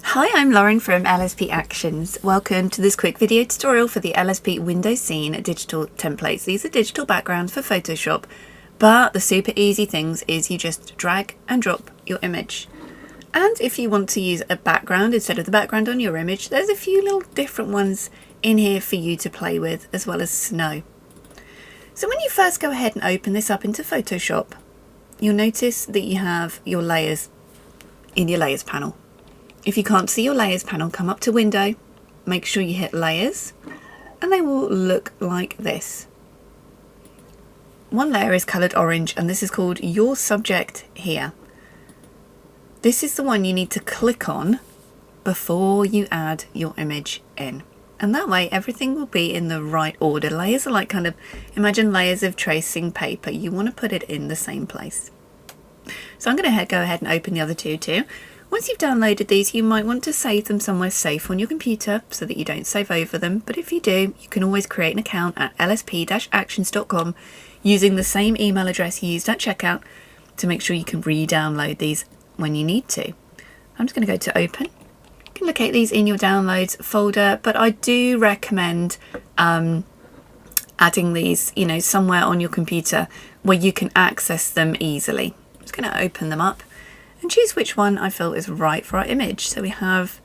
Hi, I'm Lauren from LSP Actions. Welcome to this quick video tutorial for the LSP Windows Scene digital templates. These are digital backgrounds for Photoshop, but the super easy things is you just drag and drop your image. And if you want to use a background instead of the background on your image, there's a few little different ones in here for you to play with, as well as snow. So when you first go ahead and open this up into Photoshop, you'll notice that you have your layers in your layers panel. If you can't see your layers panel, come up to window, make sure you hit layers, and they will look like this. One layer is coloured orange, and this is called your subject here. This is the one you need to click on before you add your image in. And that way everything will be in the right order. Layers are like imagine layers of tracing paper. You want to put it in the same place. So I'm going to go ahead and open the other two too. Once you've downloaded these, you might want to save them somewhere safe on your computer so that you don't save over them. But if you do, you can always create an account at lsp-actions.com using the same email address you used at checkout to make sure you can re-download these when you need to. I'm just going to go to open. You can locate these in your downloads folder, but I do recommend adding these, somewhere on your computer where you can access them easily. I'm just going to open them up and choose which one I feel is right for our image. So we have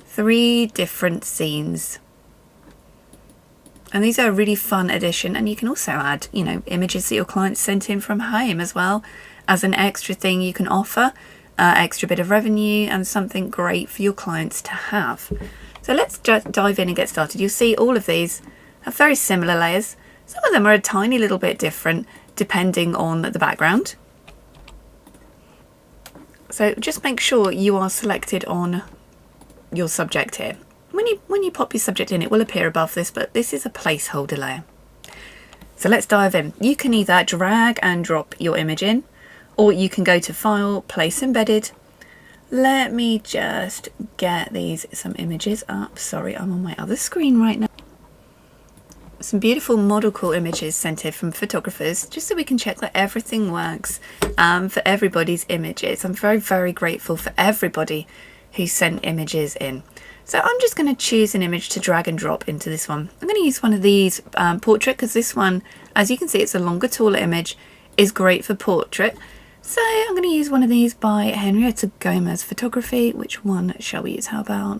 3 different scenes. And these are a really fun addition, and you can also add, images that your clients sent in from home as well as an extra thing you can offer, extra bit of revenue and something great for your clients to have. So let's just dive in and get started. You'll see all of these have very similar layers. Some of them are a tiny little bit different depending on the background. So just make sure you are selected on your subject here. When you pop your subject in, it will appear above this, but this is a placeholder layer. So let's dive in. You can either drag and drop your image in, or you can go to File, Place Embedded. Let me just get some images up. Sorry, I'm on my other screen right now. Some beautiful model call images sent in from photographers, just so we can check that everything works for everybody's images. I'm very, very grateful for everybody who sent images in. So I'm just going to choose an image to drag and drop into this one. I'm going to use one of these portrait, because this one, as you can see, it's a longer, taller image, is great for portrait. So I'm going to use one of these by Henrietta Gomez Photography. Which one shall we use? How about...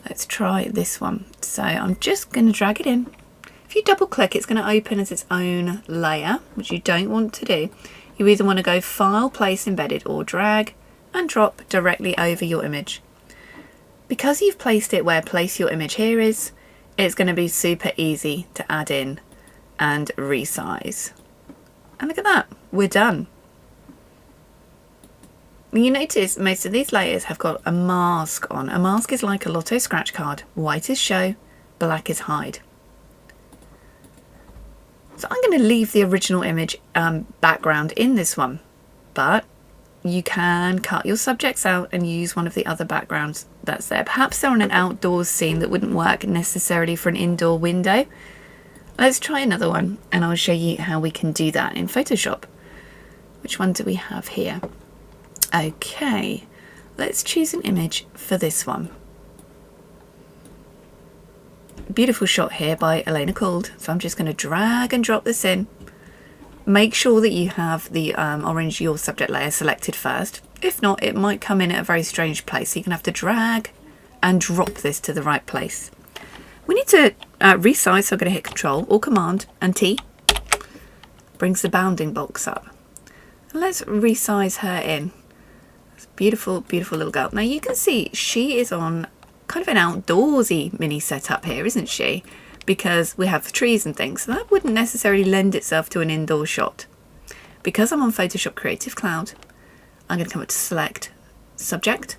let's try this one. So I'm just going to drag it in. If you double click, it's going to open as its own layer, which you don't want to do. You either want to go File, Place Embedded, or drag and drop directly over your image. Because you've placed it where Place Your Image here is, it's going to be super easy to add in and resize. And look at that, we're done. You notice most of these layers have got a mask on. A mask is like a lotto scratch card. White is show, black is hide. So I'm going to leave the original image background in this one, but you can cut your subjects out and use one of the other backgrounds that's there. Perhaps they're on an outdoors scene that wouldn't work necessarily for an indoor window. Let's try another one and I'll show you how we can do that in Photoshop. Which one do we have here? Okay, let's choose an image for this one. Beautiful shot here by Elena Called. So I'm just going to drag and drop this in. Make sure that you have the orange your subject layer selected first. If not, it might come in at a very strange place. So you're going to have to drag and drop this to the right place. We need to resize, so I'm going to hit Control or Command and T. Brings the bounding box up. And let's resize her in. Beautiful, beautiful little girl. Now you can see she is on kind of an outdoorsy mini setup here, isn't she? Because we have trees and things. So that wouldn't necessarily lend itself to an indoor shot. Because I'm on Photoshop Creative Cloud, I'm going to come up to Select Subject.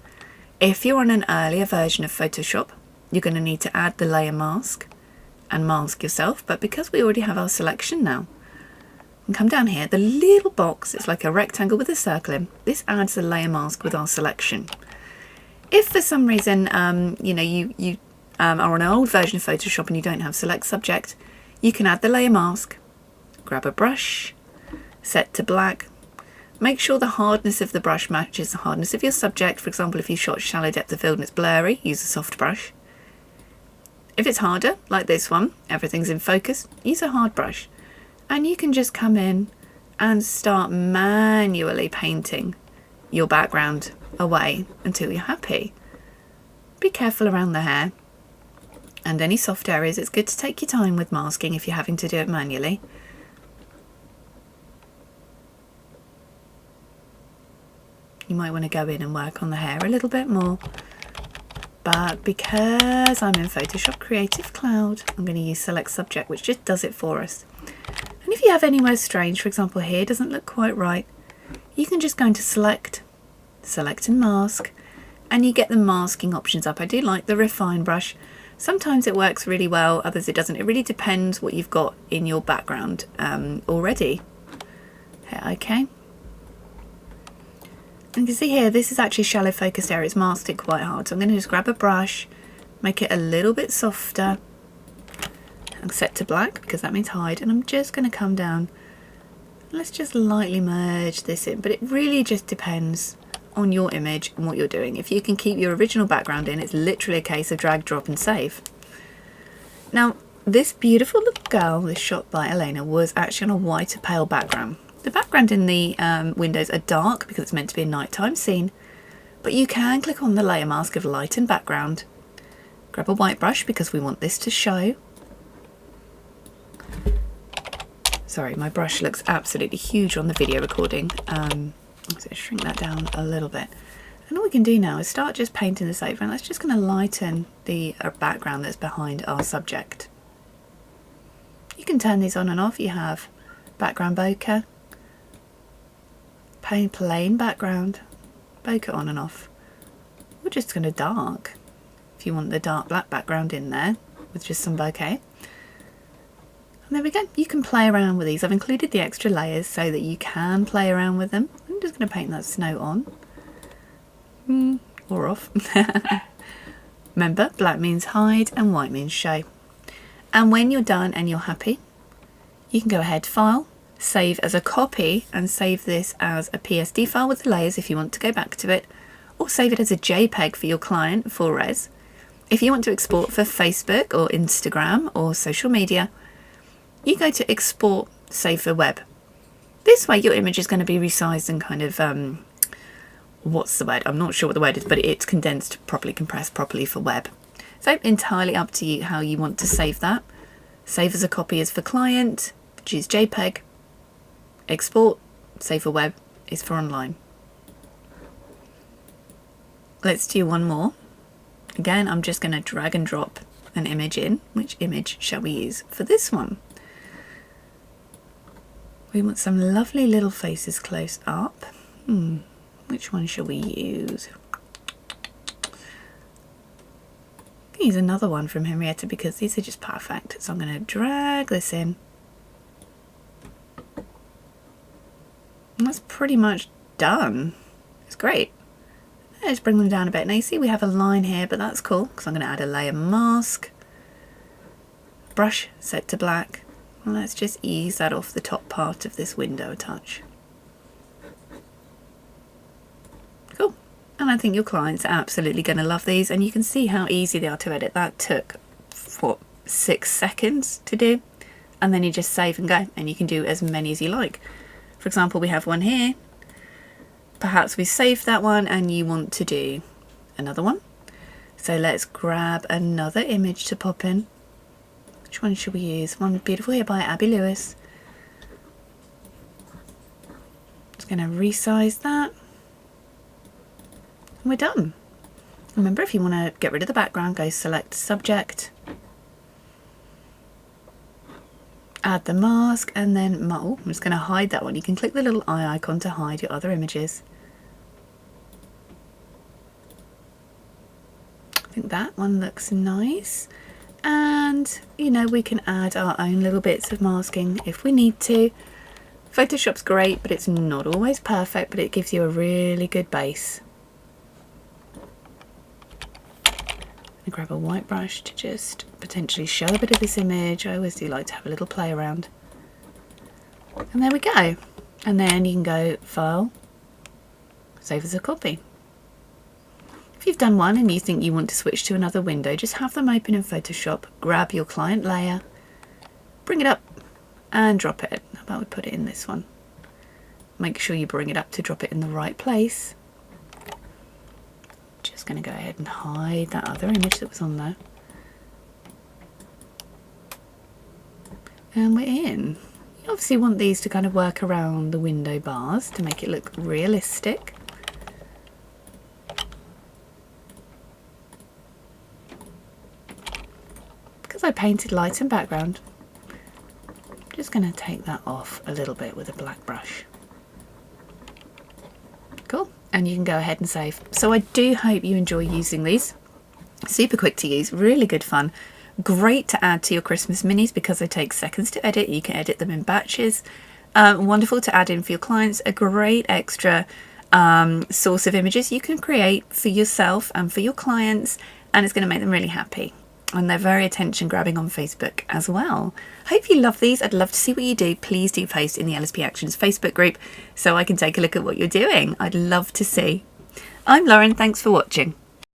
If you're on an earlier version of Photoshop, you're going to need to add the layer mask and mask yourself. But because we already have our selection now, and come down here, the little box, it's like a rectangle with a circle in. This adds a layer mask with our selection. If for some reason, you are on an old version of Photoshop and you don't have Select Subject, you can add the layer mask, grab a brush, set to black, Make sure the hardness of the brush matches the hardness of your subject. For example, if you shot shallow depth of field and it's blurry, use a soft brush. If it's harder, like this one, everything's in focus, use a hard brush. And you can just come in and start manually painting your background away until you're happy. Be careful around the hair and any soft areas. It's good to take your time with masking if you're having to do it manually. You might want to go in and work on the hair a little bit more. But because I'm in Photoshop Creative Cloud, I'm going to use Select Subject, which just does it for us. And if you have anywhere strange, for example here, doesn't look quite right, you can just go into Select, Select and Mask, and you get the masking options up. I do like the Refine brush. Sometimes it works really well, others it doesn't. It really depends what you've got in your background already. Hit OK. And you can see here, this is actually shallow focused area. It's masked it quite hard. So I'm going to just grab a brush, make it a little bit softer, and set to black because that means hide. And I'm just going to come down. Let's just lightly merge this in. But it really just depends on your image and what you're doing. If you can keep your original background in, it's literally a case of drag, drop and save. Now, this beautiful little girl, this shot by Elena, was actually on a whiter pale background. The background in the windows are dark because it's meant to be a nighttime scene, but you can click on the layer mask of lighten background, grab a white brush because we want this to show. Sorry, my brush looks absolutely huge on the video recording. So shrink that down a little bit. And all we can do now is start just painting this over, and that's just going to lighten the background that's behind our subject. You can turn these on and off. You have background bokeh, plain background, bokeh on and off. We're just going to dark if you want the dark black background in there with just some bokeh. And there we go. You can play around with these. I've included the extra layers so that you can play around with them. I'm just going to paint that snow on or off. Remember, black means hide and white means show. And when you're done and you're happy, you can go ahead, File, Save as a copy, and save this as a PSD file with the layers if you want to go back to it, or save it as a JPEG for your client for res. If you want to export for Facebook or Instagram or social media, you go to Export, Save for Web. This way your image is going to be resized and kind of, what's the word? I'm not sure what the word is, but it's condensed properly, compressed properly for web. So entirely up to you how you want to save that. Save as a copy is for client, choose JPEG. Export, save for web is for online. Let's do one more. Again, I'm just going to drag and drop an image in. Which image shall we use for this one? We want some lovely little faces close up. Which one shall we use? I can use another one from Henrietta because these are just perfect. So I'm going to drag this in. And that's pretty much done. It's great. Let's bring them down a bit. Now you see we have a line here, but that's cool because I'm going to add a layer mask. Brush set to black. And let's just ease that off the top part of this window a touch. Cool. And I think your clients are absolutely going to love these, and you can see how easy they are to edit. That took, what, 6 seconds to do? And then you just save and go, and you can do as many as you like. For example, we have one here. Perhaps we saved that one and you want to do another one. So let's grab another image to pop in. Which one should we use? One beautiful here by Abby Lewis. Just going to resize that. And we're done. Remember, if you want to get rid of the background, go select subject. Add the mask, and then I'm just going to hide that one. You can click the little eye icon to hide your other images. I think that one looks nice. And, you know, we can add our own little bits of masking if we need to. Photoshop's great, but it's not always perfect, but it gives you a really good base. And grab a white brush to just potentially show a bit of this image. I always do like to have a little play around. And there we go. And then you can go File, Save as a copy. If you've done one and you think you want to switch to another window, just have them open in Photoshop, grab your client layer, bring it up and drop it. How about we put it in this one? Make sure you bring it up to drop it in the right place. Just going to go ahead and hide that other image that was on there. And we're in. You obviously want these to kind of work around the window bars to make it look realistic. Because I painted lights and background, I'm just going to take that off a little bit with a black brush. Cool. And you can go ahead and save. So I do hope you enjoy using these. Super quick to use, really good fun. Great to add to your Christmas minis because they take seconds to edit. You can edit them in batches. Wonderful to add in for your clients. A great extra source of images you can create for yourself and for your clients, and it's going to make them really happy. And they're very attention grabbing on Facebook as well. Hope you love these. I'd love to see what you do. Please do post in the LSP Actions Facebook group so I can take a look at what you're doing. I'd love to see. I'm Lauren. Thanks for watching.